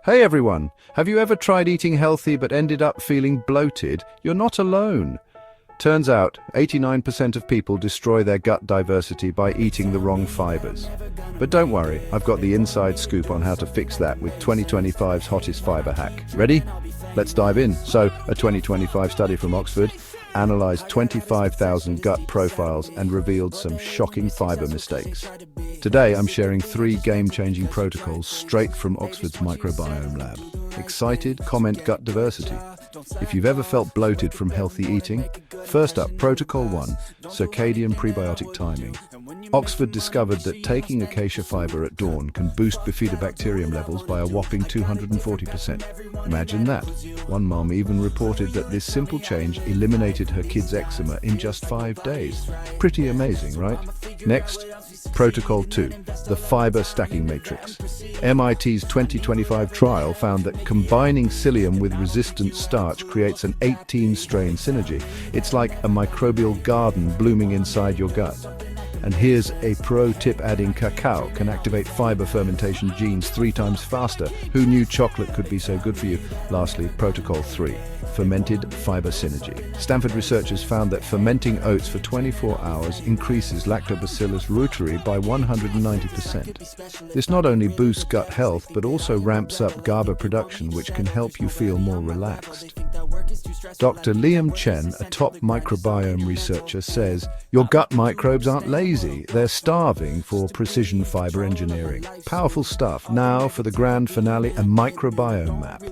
Hey everyone, have you ever tried eating healthy but ended up feeling bloated? You're not alone. Turns out, 89% of people destroy their gut diversity by eating the wrong fibers. But don't worry, I've got the inside scoop on how to fix that with 2025's hottest fiber hack. Ready? Let's dive in. So, a 2025 study from Oxford analyzed 25,000 gut profiles and revealed some shocking fiber mistakes. Today, I'm sharing 3 game-changing protocols straight from Oxford's Microbiome Lab. Excited? Comment gut diversity. If you've ever felt bloated from healthy eating, first up, Protocol 1, Circadian Prebiotic Timing. Oxford discovered that taking Acacia fiber at dawn can boost Bifidobacterium levels by a whopping 240%. Imagine that. One mom even reported that this simple change eliminated her kid's eczema in just 5 days. Pretty amazing, right? Next, Protocol 2, the fiber stacking matrix. MIT's 2025 trial found that combining psyllium with resistant starch creates an 18-strain synergy. It's like a microbial garden blooming inside your gut. And here's a pro tip: adding cacao can activate fiber fermentation genes 3 times faster. Who knew chocolate could be so good for you? Lastly, Protocol 3, fermented fiber synergy. Stanford researchers found that fermenting oats for 24 hours increases Lactobacillus reuteri by 190%. This not only boosts gut health, but also ramps up GABA production, which can help you feel more relaxed. Dr. Liam Chen, a top microbiome researcher, says, your gut microbes aren't lazy, they're starving for precision fiber engineering. Powerful stuff. Now for the grand finale, a Microbiome Map.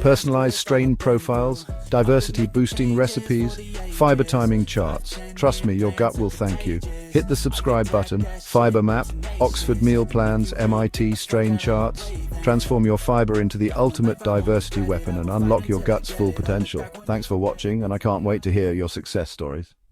Personalized strain profiles, diversity-boosting recipes, fiber timing charts. Trust me, your gut will thank you. Hit the subscribe button. Fiber Map, Oxford meal plans, MIT strain charts. Transform your fiber into the ultimate diversity weapon and unlock your gut's full potential. Thanks for watching, and I can't wait to hear your success stories.